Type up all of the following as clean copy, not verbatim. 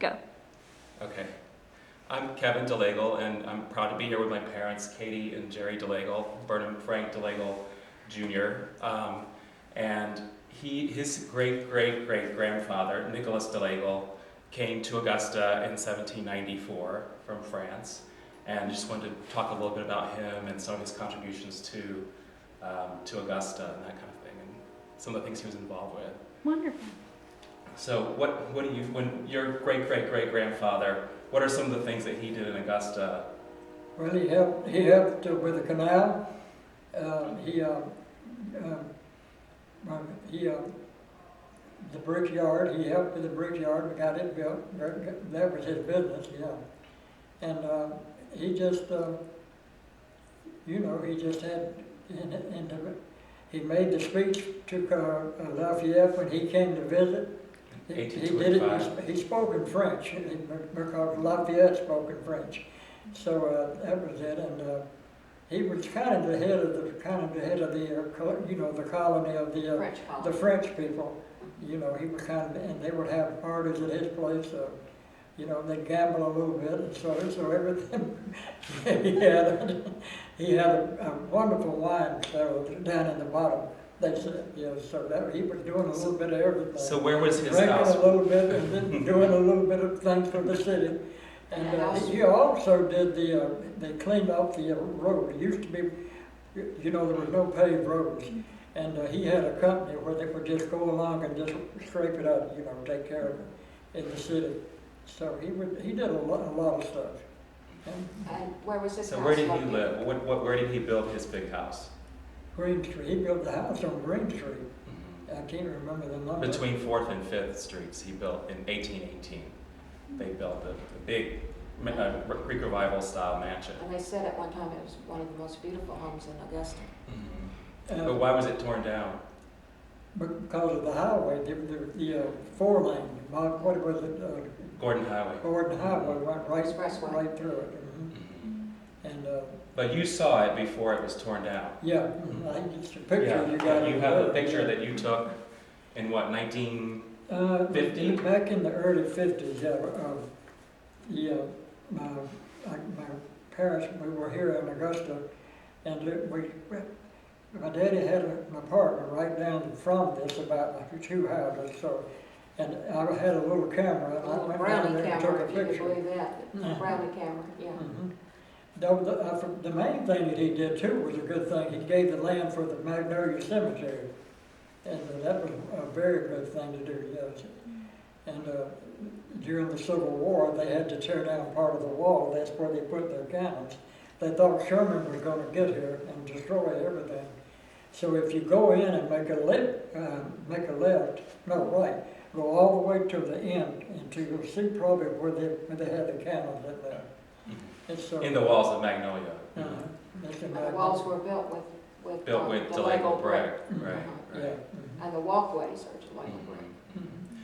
Go. Okay. I'm Kevin DeLaigle, and I'm proud to be here with my parents, Katie and Jerry DeLaigle, Bernam Frank DeLaigle Jr. And his great-great-great-grandfather, Nicholas DeLaigle, came to Augusta in 1794 from France. And just wanted to talk a little bit about him and some of his contributions to Augusta and that kind of thing, and some of the things he was involved with. Wonderful. So what do you, when your great-great-great-grandfather, what are some of the things that he did in Augusta? Well, he helped with the canal. The brickyard, he helped with the brickyard, we got it built. That was his business, yeah. And he just, he just had, he made the speech to Lafayette when he came to visit. He did it, he spoke in French, because Lafayette spoke in French. So that was it, and he was kind of the head of the the colony of the French people. He was kind of, and they would have parties at his place. They'd gamble a little bit, and so everything. he had a wonderful wine cellar down in the bottom. They said, so that he was doing a little bit of everything. So where was his drinking house? A little bit, and then doing a little bit of things for the city. And he also did they cleaned up the road. It used to be, there was no paved roads. And he had a company where they would just go along and just scrape it up, take care of it in the city. So he did a lot of stuff. And where was his house? So where did he live? Where did he build his big house? Green Street. He built the house on Green Street. Mm-hmm. I can't remember the number. Between 4th and 5th Streets, he built in 1818. They built a big Greek Revival style mansion. And they said at one time it was one of the most beautiful homes in Augusta. Mm-hmm. But why was it torn down? Because of the highway, the 4-lane. What was it? Gordon Highway. Gordon Highway went right through it. Mm-hmm. And but you saw it before it was torn down. Yeah, mm-hmm. I think it's a picture you got. You have a picture that you took in what, 1950? Back in the early 50s. My parents, we were here in Augusta, and my daddy had an apartment right down from this, about like 2 houses. So, and I had a little camera, and I went down there and took a picture. If you can believe that, brownie camera, yeah. Mm-hmm. The main thing that he did too was a good thing. He gave the land for the Magnolia Cemetery, and that was a very good thing to do. Yes. And during the Civil War, they had to tear down part of the wall. That's where they put their cannons. They thought Sherman was going to get here and destroy everything. So if you go in and make a right, go all the way to the end, until you'll see probably where they had the cannons in there. In the walls of Magnolia. The walls were built with DeLaigle brick. Right. Yeah. Mm-hmm. And the walkways are DeLaigle brick.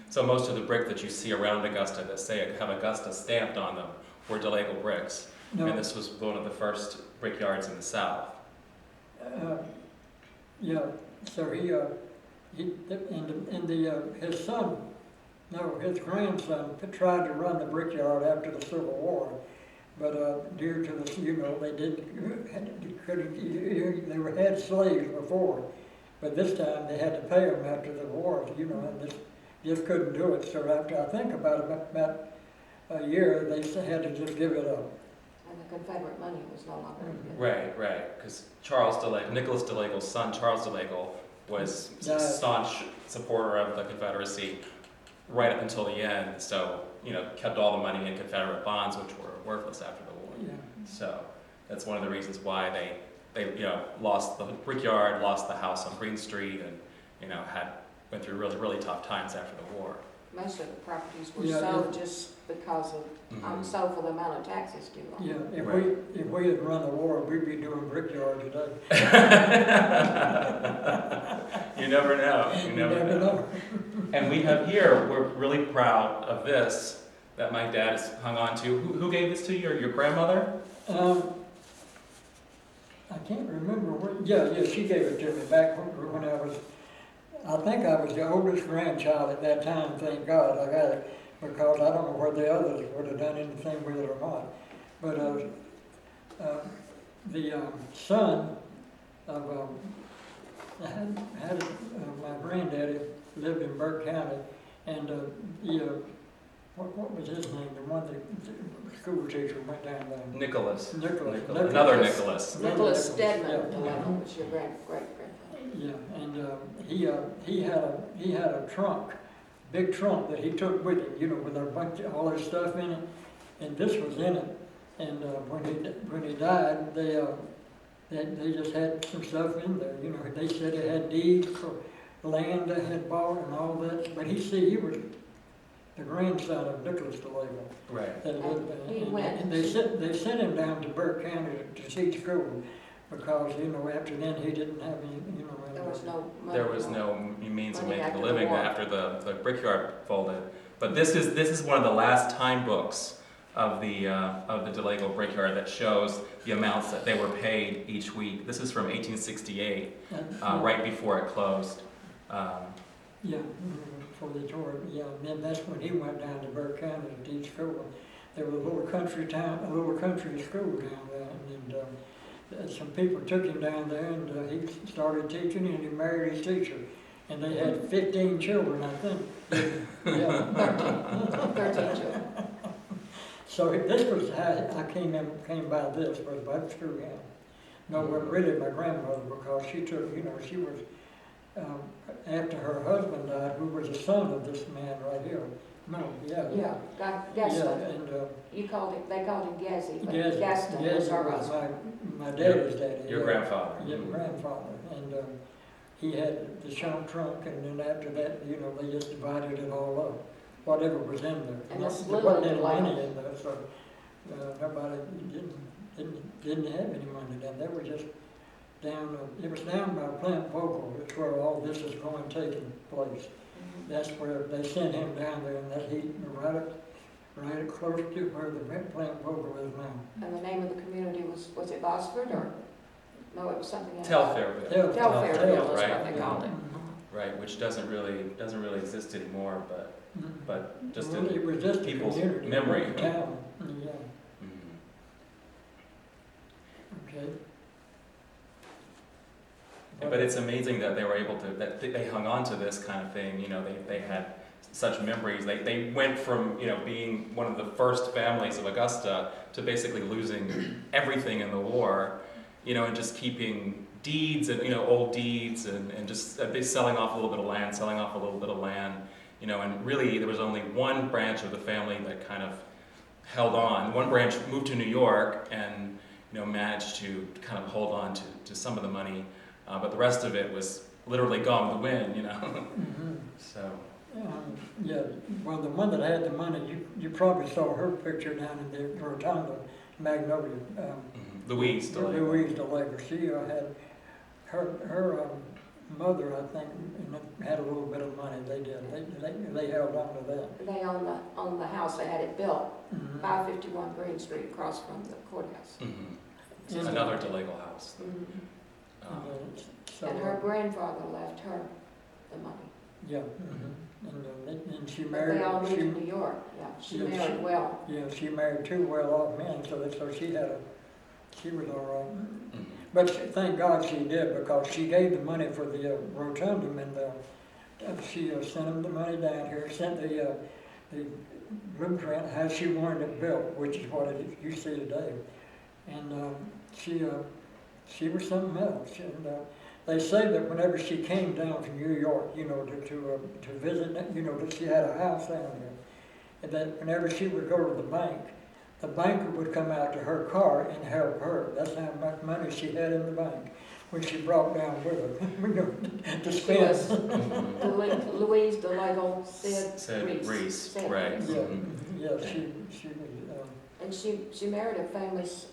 So most of the brick that you see around Augusta that say have Augusta stamped on them were DeLaigle bricks. No. And this was one of the first brickyards in the South. So his grandson tried to run the brickyard after the Civil War. But due to they had slaves before, but this time they had to pay them after the war, and just couldn't do it. So after I think about a year, they had to just give it up. And the Confederate money was no longer good. Right, because Nicholas DeLaigle's son, Charles DeLaigle, was a staunch supporter of the Confederacy right up until the end. So kept all the money in Confederate bonds, which were worthless after the war. Yeah. So that's one of the reasons why they lost the brickyard, lost the house on Green Street, and went through really, really tough times after the war. Most of the properties were sold just because of sold for the amount of taxes due on. Yeah, if we had run the war, we'd be doing brickyard today. You never know. You never know. And we have here, we're really proud of this that my dad has hung on to. Who gave this to you? Your grandmother? I can't remember what. Yeah, she gave it to me back when I think I was the oldest grandchild at that time. Thank God, I got it. because I don't know whether the others would have done anything with it or not. But the son of my granddaddy lived in Burke County, and what was his name? The one that the school teacher went down there. Nicholas. Another Nicholas. Nicholas Stedman, Yeah. DeLaigle was your great-grandfather. Yeah, and he had a trunk, big trunk that he took with him, you know, with a bunch of all his stuff in it, and this was in it. And when he died, they just had some stuff in there. You know, they said it had deeds for land they had bought and all that. But he was the grandson of Nicholas DeLaigle. Right. That lived there. He went. And they sent him down to Burke County to teach school because, you know, after then he didn't have any, you know. There was no money. There was no means of Money making a after the living war. after the brickyard folded. But this is one of the last time books of the DeLaigle brickyard that shows the amounts that they were paid each week. This is from 1868, right before it closed. Yeah, for the tour, yeah, and then that's when he went down to Burke County to teach school. There was a little country school down there, and some people took him down there, and he started teaching, and he married his teacher. And they had 15 children, I think. Yeah. 13 children. So this was how I came by this, was by the school house. No, but really my grandmother, because she took, you know, she was, after her husband died, who was the son of this man right here. No, yeah. Yeah, Yeah, Gaston. and They called him Gazzy, but Gaston Gaston was our was husband. my daddy's daddy. Your yeah. grandfather. Yeah, grandfather. And he had the trunk, and then after that, you know, they just divided it all up, whatever was in there. And There this wasn't little any money land. in there, so nobody didn't have any money then. They were just down. It was down by Plant Vogel. That's where all this is taking place. That's where they sent him down there, and that he right close to where the Plant Vogel is now. And the name of the community was it Bosford or? No, it was something else. Telfairville. Telfairville is right. what they called it. Right, which doesn't really exist anymore, but just Well, in it was just a people's community, memory. a town. Yeah. Mhm. Okay. But it's amazing that they were able to, that they hung on to this kind of thing, you know, they had such memories. They went from, you know, being one of the first families of Augusta to basically losing everything in the war, you know, and just keeping deeds and, you know, old deeds and just selling off a little bit of land, you know, and really there was only one branch of the family that kind of held on. One branch moved to New York and, you know, managed to kind of hold on to some of the money. But the rest of it was literally gone with the wind, you know. Mm-hmm. So. Yeah, well, the one that had the money, you probably saw her picture down in the Rotunda, Magnolia. Louise DeLaigle. Louise DeLaigle. She had her mother, I think, had a little bit of money. They did. They held on to that. They owned the house. They had it built, Mm-hmm. 551 Green Street, across from the courthouse. Mm-hmm. Another DeLaigle house. So, And her grandfather left her the money. yeah, mm-hmm. and she But married. they all moved to New York. Yeah, she Yeah, married well. Yeah, she married two well-off men, so she was all right. Mm-hmm. But thank God she did, because she gave the money for the rotundum, and she sent them the money down here, sent the blueprint how she wanted it built, which is what you see today. And she was something else. And they say that whenever she came down from New York, you know, to visit, you know, that she had a house down there, and that whenever she would go to the banker would come out to her car and help her. That's how much money she had in the bank when she brought down with her, you know, to She spend. was Louise DeLaigle said Reese, Said right. Reese. Yeah, Mm-hmm. yeah, she was. And she married a famous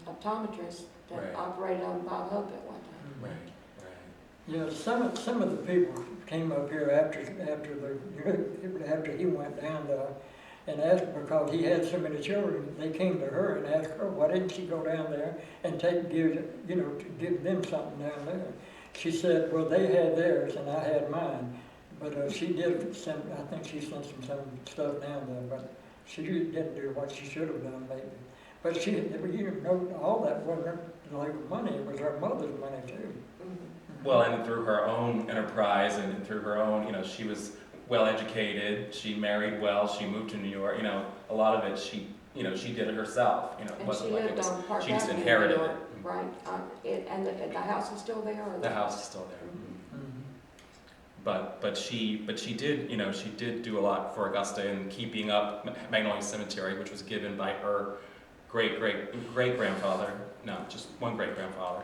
optometrist that Right. operated on Bob Hope at one time. Right, right. Yeah, some of the people came up here after he went down there and asked, because he had so many children, they came to her and asked her, why didn't she go down there and give them something down there? She said, well, they had theirs and I had mine, But she did send, I think she sent some stuff down there, but she didn't do what she should have done maybe. But she, you know, all that wasn't like money, it was her mother's money too. Well, and through her own enterprise and through her own, you know, she was well educated, she married well, she moved to New York, you know, a lot of it she, you know, she did it herself, you know, it And wasn't she like it lived was, on Park she just Avenue in inherited New it. York, right? And the house is still there, or? The house is still there. But she did, you know, she did do a lot for Augusta in keeping up Magnolia Cemetery, which was given by her great-grandfather, no, just one great-grandfather.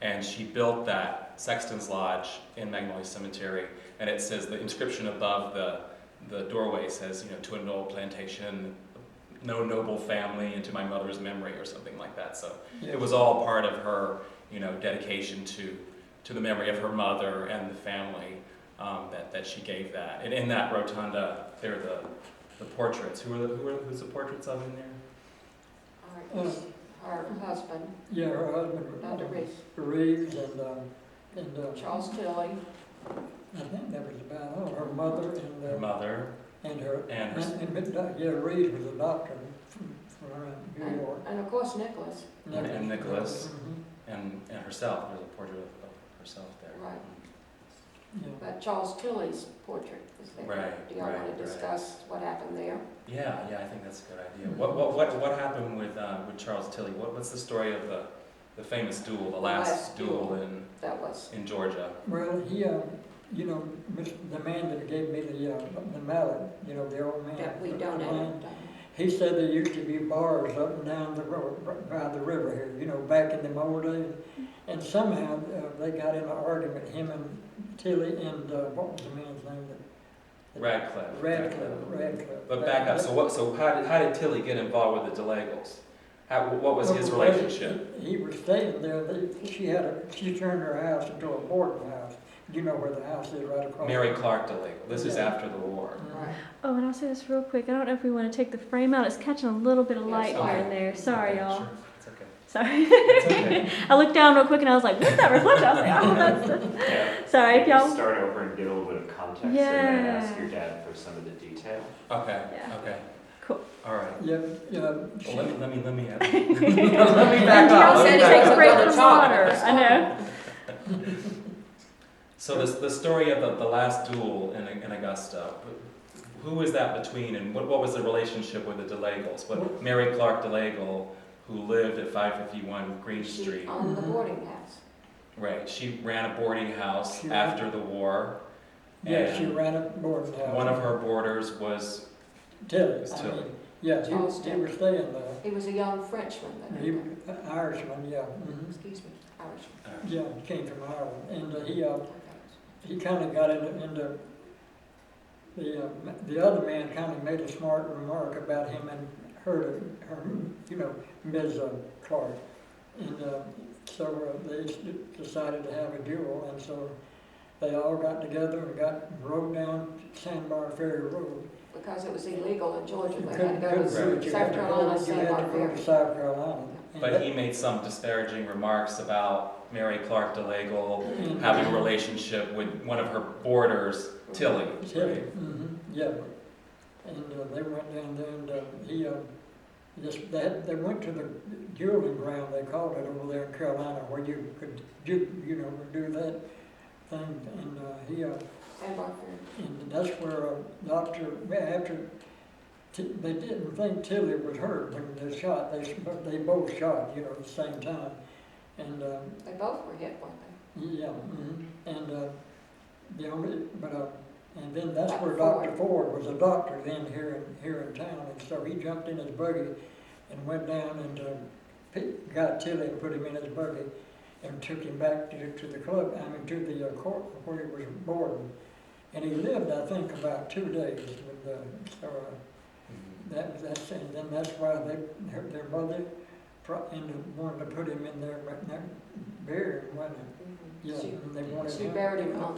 And she built that Sexton's Lodge in Magnolia Cemetery, and it says, the inscription above the doorway says, you know, to a noble plantation, no noble family, and to my mother's memory, or something like that. So it was all part of her, you know, dedication to the memory of her mother and the family that she gave that. And in that rotunda, there are the portraits. Who's the portraits of in there? Her husband. Yeah, her husband. Dr. Reeves and Charles Tilley. I think that was about all. Her mother and Her mother and her and yeah, Reeves was a doctor from around New York. And of course Nicholas. and Nicholas and herself. There's a portrait of herself there. Right. Yeah. But Charles Tilley's portrait is there. Right, Do y'all want to discuss what happened there? Yeah, I think that's a good idea. What happened with Charles Tilley? What's the story of the famous duel, the last duel in Georgia? Well, he, you know, the man that gave me the mallet, you know, the old man. That we donated. He said there used to be bars up and down the road, by the river here, you know, back in the old days. And somehow they got in an argument, him and Tilley and what was the man's name? Radcliffe. But back up. So how did Tilley get involved with the DeLaigles? What was his relationship? He was staying there. She turned her house into a boarding house. You know where the house is, right across. Mary Clark DeLaigle. This is after the war. Right. Oh, and I'll say this real quick. I don't know if we want to take the frame out. It's catching a little bit of light here and there. Sorry, Okay, y'all. Sure. It's okay. Sorry. It's okay. I looked down real quick and I was like, what's that reflection? I was like, oh, that's... Yeah. Sorry, if y'all... Start over and get a little bit of context and then ask your dad for some of the detail. Okay. Yeah. Okay. Cool. All right. Yeah. Well, let me And back y'all up. said Let me take a back break up. from water. I know. So the story of the last duel in Augusta, who was that between, and what was the relationship with the DeLaigles? Mary Clark DeLaigle, who lived at 551 Green Street. She owned the boarding house. Right. She ran a boarding house She after the war. Yeah, she and ran a boarding house. one of her boarders was Tilley. Tilley. Yeah, he Charles was Tilley. staying there. He was a young Frenchman. He was an Irishman, yeah. Excuse me, Irishman. Yeah, he came from Ireland, and he kind of got into the other man kind of made a smart remark about him and her, you know, Ms. Clark, and so they decided to have a duel, and so they all got together and rode down Sandbar Ferry Road. Because it was illegal in Georgia, You they couldn't had to go do to it. You South had to Carolina, go to Sandbar Ferry. South Carolina. And But he made some disparaging remarks about Mary Clark DeLaigle and- having a relationship with one of her boarders, Tilley. Tilley, Right? yeah. And they went down there and they went to the dueling ground, they called it over there in Carolina, where you could, do that thing. And Sandbar Ferry. and that's where they didn't think Tilley was hurt when they shot. They both shot, you know, at the same time. And They both were hit, weren't they? yeah, and and then that's where Dr. Ford was a doctor then here in town, and so he jumped in his buggy and went down and got Tilley and put him in his buggy and took him back to the club. To the court where he was boarding, and he lived, I think, about 2 days with and then that's why their mother wanted to put him in there, buried him, wasn't it? Yeah, and they wanted She him. buried him on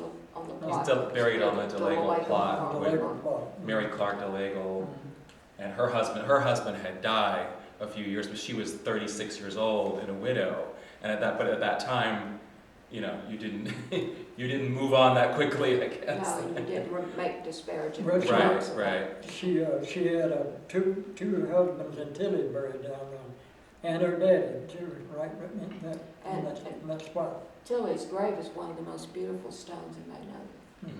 the plot. He's still buried on the DeLaigle plot. The with labor plot. Mary Clark DeLaigle and her husband had died a few years, but she was 36 years old and a widow. And at that time, you know, you didn't you didn't move on that quickly, I guess. No, you didn't make disparaging Right, remarks. right. She had two husbands in Tilly buried down there, and her daddy too, right in that spot. Tilly's grave is one of the most beautiful stones in Magnolia. Mhm.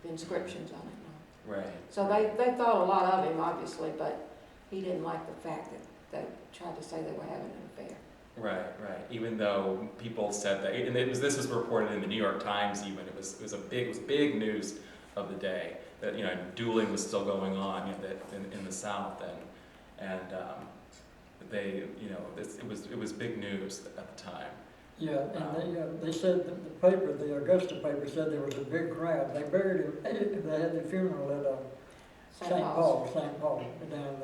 The inscriptions on it. Right. So they thought a lot of him, obviously, but he didn't like the fact that they tried to say they were having an affair. Right. Even though people said that, and this was reported in the New York Times. Even it was big news of the day that, you know, dueling was still going on, you know, that in the South, and they, you know, it was big news at the time. Yeah, and they said that the paper, the Augusta paper, said there was a big crowd. They buried him. They had the funeral at St. Paul down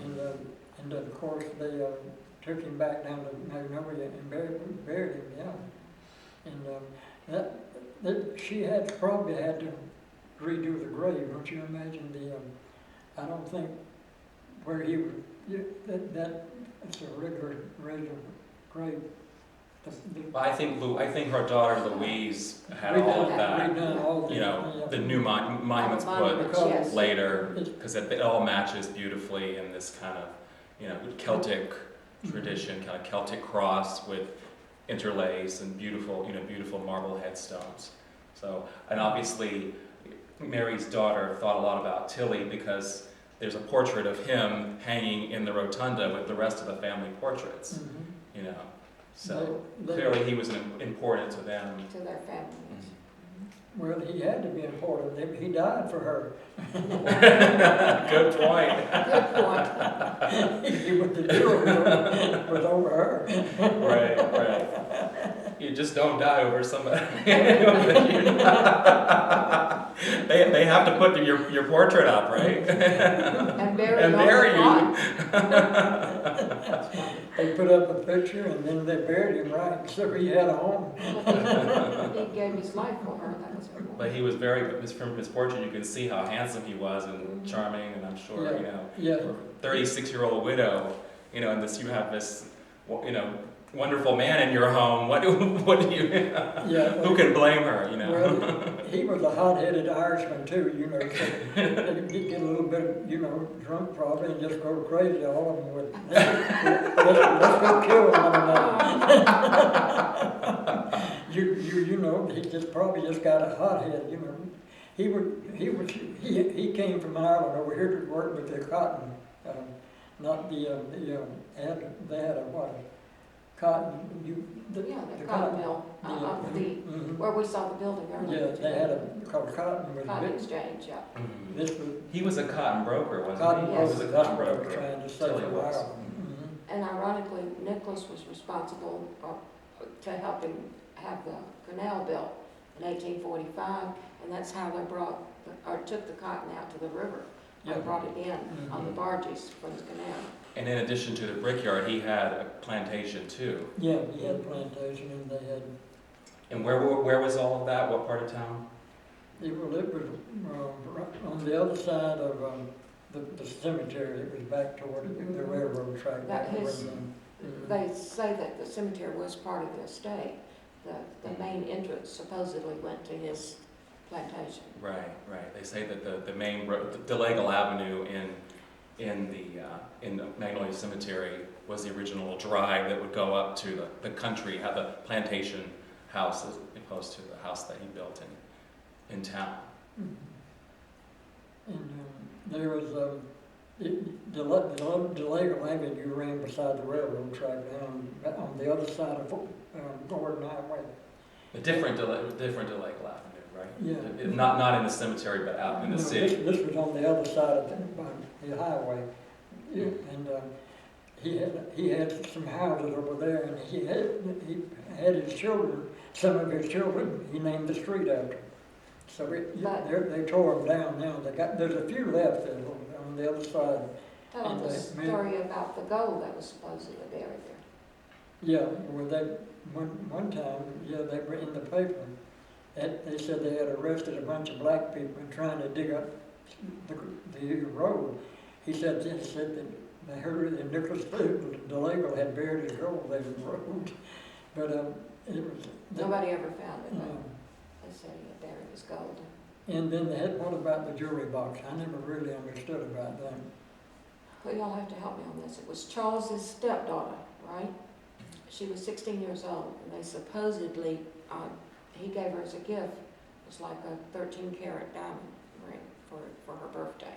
there, and of course they took him back down to Magnolia and buried him. Yeah, and that she probably had to redo the grave. Don't you imagine I don't think where he would that's a regular grave. I think her daughter Louise had all of that. You know, the new monuments put Yes. later, because it all matches beautifully in this kind of, you know, Celtic tradition, kind of Celtic cross with interlace and beautiful marble headstones. So, and obviously Mary's daughter thought a lot about Tilly because there's a portrait of him hanging in the rotunda with the rest of the family portraits. Mm-hmm. You know, so clearly he was important to them. To their families. Well, he had to be important. He died for her. Good point. Good point. The jewel was over her. Right. You just don't die over somebody. They have to put your portrait up, right? And bury And bury you. you. They put up a picture and then they buried him right, so he had a home. He gave his life for her. That was her. But he was from his portrait, you can see how handsome he was and charming, and I'm sure, you know, Yeah. for a 36-year-old widow, you know, and you have this, you know, wonderful man in your home. What do you? Who can blame her? You know. Well, he was a hot-headed Irishman too, you know. So he'd get a little bit, you know, drunk probably and just go crazy. All of them would. Let's go kill one another. You know, he probably just got a hot head. You know, he came from Ireland over here to work with the cotton, not they had a what? Cotton, The cotton mill, where we saw the building earlier. Yeah, they had called cotton. Cotton exchange, yeah. Mhm. This was He was a cotton broker, wasn't cotton. he? Yes. He was a cotton That's what I was broker. trying to say Tilly for a was. while. And ironically, Nicholas was responsible to help him have the canal built in 1845, and that's how they took the cotton out to the river Yeah. and brought it in on the barges from the canal. And in addition to the brickyard, he had a plantation too. Yeah, he had a plantation and they had, And where was all of that? What part of town? it was right on the other side of the cemetery. It was back toward the railroad track. That his- Mhm. They say that the cemetery was part of the estate. The main entrance supposedly went to his plantation. Right. They say that the main road, DeLaigle Avenue in the Magnolia Cemetery was the original drive that would go up to the country, have the plantation house as opposed to the house that he built in town. And there was DeLaigle Avenue ran beside the railroad track on the other side of Gordon Highway. A different DeLaigle Avenue, right? Yeah. Not in the cemetery, but out in the No, city. This was on the other side of the highway. Yeah, and he had some houses over there, and he had his children, some of his children, he named the street after. So they tore them down now. There's a few left there on the other side. Tell them the story about the gold that was supposedly buried there. Yeah, well, one time, they were in the paper. They said they had arrested a bunch of black people trying to dig up the road. He said that they heard that Nicholas DeLaigle had buried his gold there in the road. But, it was. Nobody ever found it, Um, but they said he had buried his gold. And then they had, what about the jewelry box? I never really understood about that. Well, y'all have to help me on this. It was Charles's stepdaughter, right? She was 16 years old, and they supposedly, he gave her as a gift, it was like a 13-carat diamond ring for her birthday.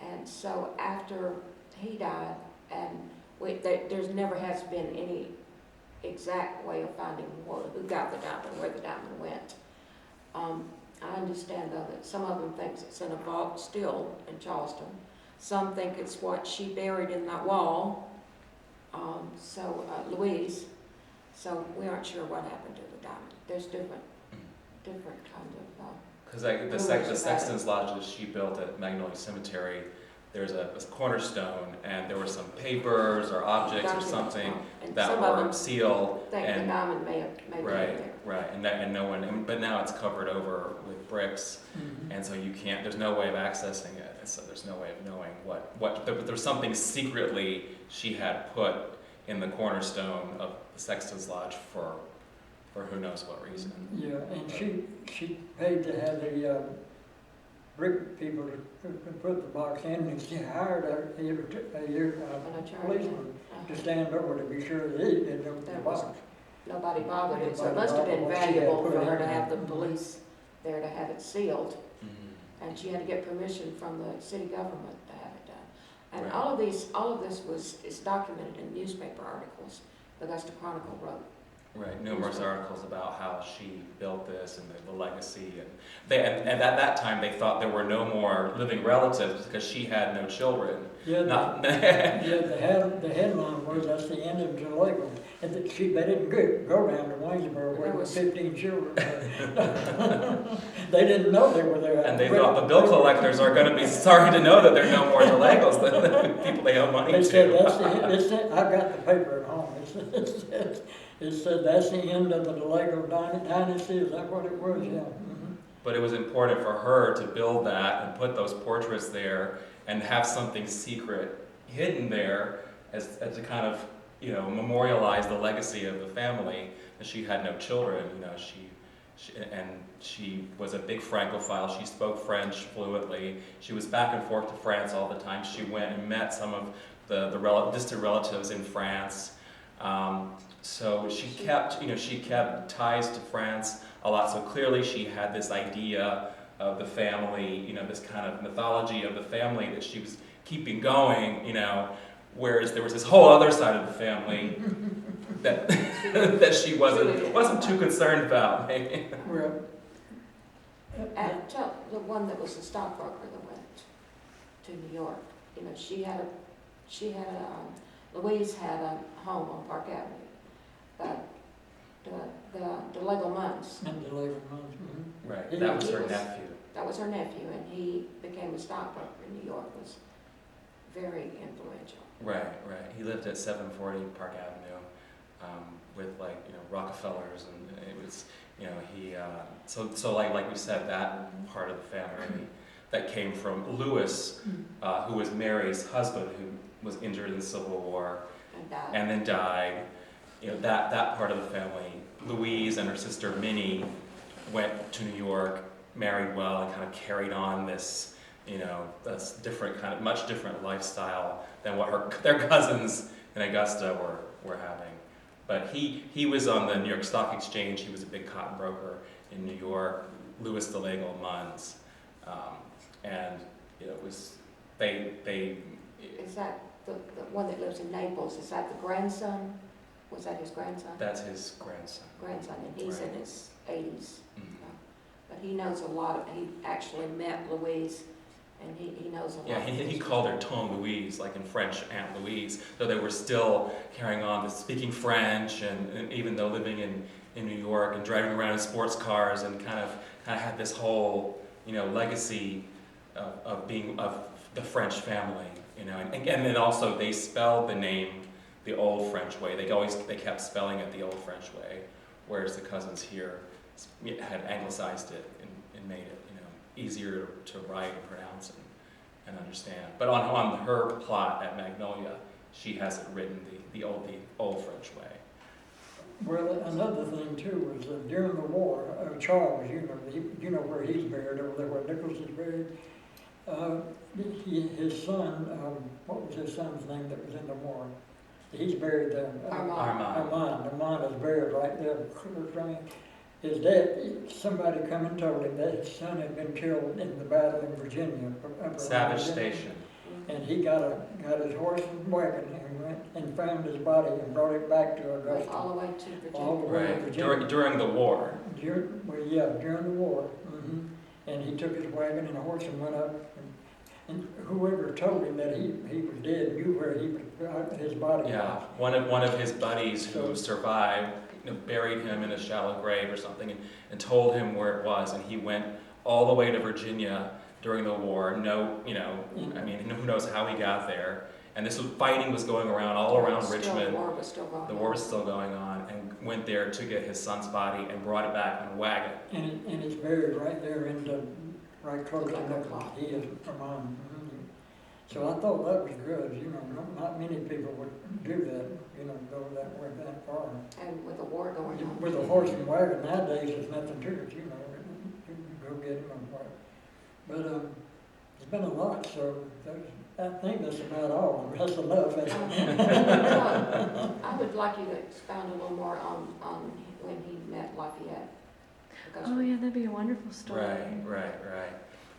And so after he died, and there's never has been any exact way of finding who got the diamond, where the diamond went. I understand though that some of them think it's in a vault still in Charleston. Some think it's what she buried in that wall. Louise. So we aren't sure what happened to the diamond. There's different kinds of. Because the Sexton's Lodge that she built at Magnolia Cemetery, there's a cornerstone, and there were some papers or objects or something that were sealed. Think the diamond may be there. Right, and no one. But now it's covered over with bricks, and so you can't. There's no way of accessing it, and so there's no way of knowing what. But there's something secretly she had put in the cornerstone of the Sexton's Lodge for who knows what reason. Yeah, and she paid to have the brick people to put the box in, and she hired a policeman to stand over to be sure that he didn't open the box. Nobody bothered it, so it must have been valuable for her to have the police there to have it sealed. And she had to get permission from the city government to have it done. And Right. all of this is documented in newspaper articles. The Augusta Chronicle wrote. Right, numerous articles about how she built this and the legacy, and at that time they thought there were no more living relatives because she had no children. Yeah, Not, the headline was, that's the end of DeLaigle. And that they didn't go down to Waynesboro where there were 15 children. They didn't know they were there. and they thought the bill collectors are going to be sorry to know that there are no more DeLaigles than the people they owe money They to. said, I've got the paper at home. It said that's the end of the DeLaigle dynasty. Is that what it was? Yeah. Mm-hmm. But it was important for her to build that and put those portraits there and have something secret hidden there as to kind of, memorialize the legacy of the family. That she had no children, she was a big Francophile. She spoke French fluently. She was back and forth to France all the time. She went and met some of the distant relatives in France. So she kept ties to France a lot. So clearly she had this idea of the family, this kind of mythology of the family that she was keeping going, whereas there was this whole other side of the family that that she wasn't too concerned about. Well, The one that was the stockbroker that went to New York, Louise had a home on Park Avenue, but the DeLaigle Munns. and DeLaigle Munns. Mm-hmm. Right, that was her nephew. That was her nephew, and he became a stockbroker in New York. Was very influential. Right. He lived at 740 Park Avenue with Rockefellers, and it was so like we said, that part of the family that came from Louis, who was Mary's husband, who was injured in the Civil War and then died. That part of the family. Louise and her sister Minnie went to New York, married well, and kind of carried on this. This different much different lifestyle than what their cousins in Augusta were having. But he was on the New York Stock Exchange. He was a big cotton broker in New York, Louis DeLaigle Munns, and it was they. Is that the one that lives in Naples? Is that the grandson? Was that his grandson? That's his grandson. And he's Right. in his 80s. Mm-hmm. But he knows a lot. He actually met Louise, and he knows a lot. Yeah, he called her Tante Louise, like in French, Aunt Louise, though they were still carrying on speaking French, and even though living in New York and driving around in sports cars, and kind of had this whole legacy of the French family, and then also they spelled the name the old French way. They kept spelling it the old French way, whereas the cousins here had anglicized it and made it easier to write and pronounce and understand. But on her plot at Magnolia, she has it written the old French way. Well, another thing too was during the war, Charles, you know where he's buried over there, where Nicholas is buried. His son, what was his son's name that was in the war? He's buried there. Armand is buried right there. His dad, somebody come and told him that his son had been killed in the battle in Virginia. Savage Station. And he got his horse and wagon and went and found his body and brought it back to Augusta. All the way to Virginia. All the way to Right, Virginia. during the war. During the war. And he took his wagon and a horse and went up. And whoever told him that he was dead knew where his body Yeah, was. one of his buddies who survived, buried him in a shallow grave or something, and told him where it was, and he went all the way to Virginia during the war. Who knows how he got there? And fighting was going around all around Richmond. The war was still going on. The war was still going on, and went there to get his son's body and brought it back in a wagon. And it's buried right there right close to Nicholas. He is Vermont. So I thought that was good, not many people would do that, go that way that far. And with the war going on. With a horse and wagon nowadays, there's nothing to it, you can go get him and what. But it's been a lot, so I think that's about all. That's enough. I would like you to expound a little more on when he met Lafayette. Oh yeah, that'd be a wonderful story. Right.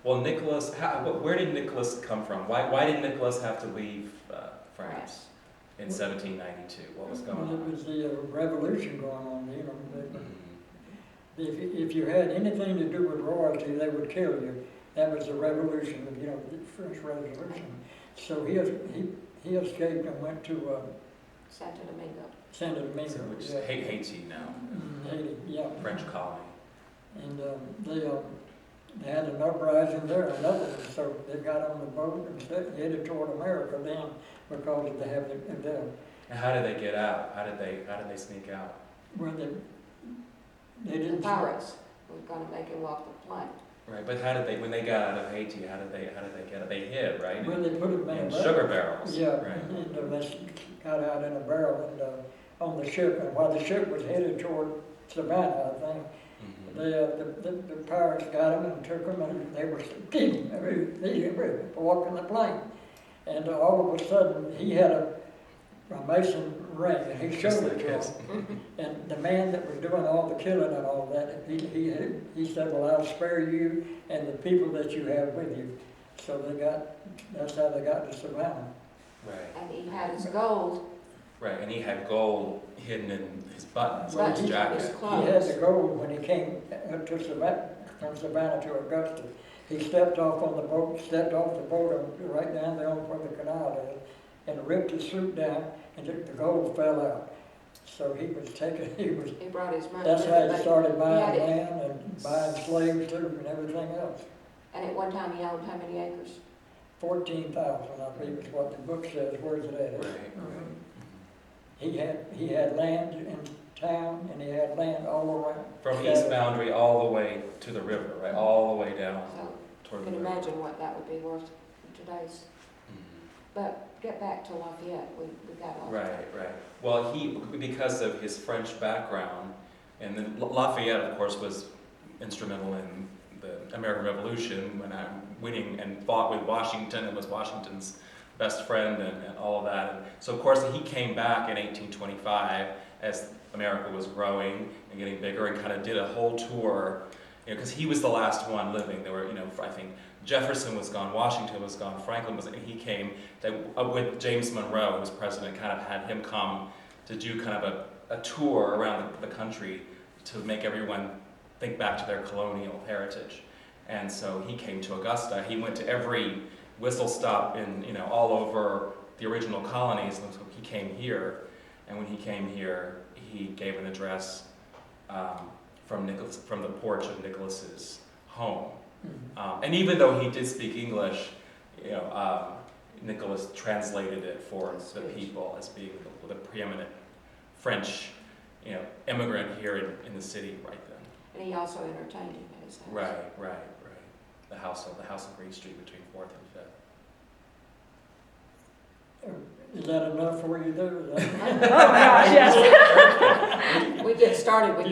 Well, Nicholas, where did Nicholas come from? Why did Nicholas have to leave France in 1792? What was going on? It was the revolution going on, If you had anything to do with royalty, they would kill you. That was the revolution, the French Revolution. So he escaped and went to Santo Domingo. Santo Domingo. Which is Haiti now, Haiti, yeah. French colony. And they had an uprising there, so they got on the boat and headed toward America then because they have the And how did they get out? How did they sneak out? well, they The didn't. pirates were going to make him walk the plank. Right, but when they got out of Haiti, how did they get out? They hid, right? Well, they put them in In a sugar barrels. Yeah, Right. and they got out in a barrel and on the ship, and while the ship was headed toward Savannah, I think, the pirates got them and took them, and they were walking the plank. And all of a sudden, he had a mason ring, and he showed it to him. And the man that was doing all the killing and all that, he said, well, I'll spare you and the people that you have with you. So that's how they got to Savannah. Right. And he had his gold. Right, and he had gold hidden in his buttons Well, of his he- jacket. He had the gold when he came to from Savannah to Augusta. He stepped off the boat right down there where the canal is, and ripped his suit down, and the gold fell out. So he He brought his money. that's how he started buying He had it. land and buying slaves too and everything else. And at one time he owned how many acres? 14,000, I believe is what the book says. Where's it at? Right. He had land in town, and he had land all around. From East Boundary all the way to the river, right? All the way down So you toward the can river. imagine what that would be worth in today's. But get back to Lafayette. We got off. Right. Well, because of his French background, and then Lafayette, of course, was instrumental in the American Revolution when winning and fought with Washington and was Washington's best friend and all of that. And so, of course, he came back in 1825 as America was growing and getting bigger, and kind of did a whole tour, because he was the last one living. There were, I think Jefferson was gone, Washington was gone, Franklin was, and he came with James Monroe, who was president, kind of had him come to do kind of a tour around the country to make everyone think back to their colonial heritage. And so he came to Augusta. He went to every whistle stop in, all over the original colonies, and so he came here. And when he came here, he gave an address from the porch of Nicholas's home. And even though he did speak English, Nicholas translated it for the people as being the preeminent French, immigrant here in the city right then. And he also entertained him at his house. Right. The house on Green Street between 4th and Is that enough for you there? Is that- Oh my gosh, yes. We get started with You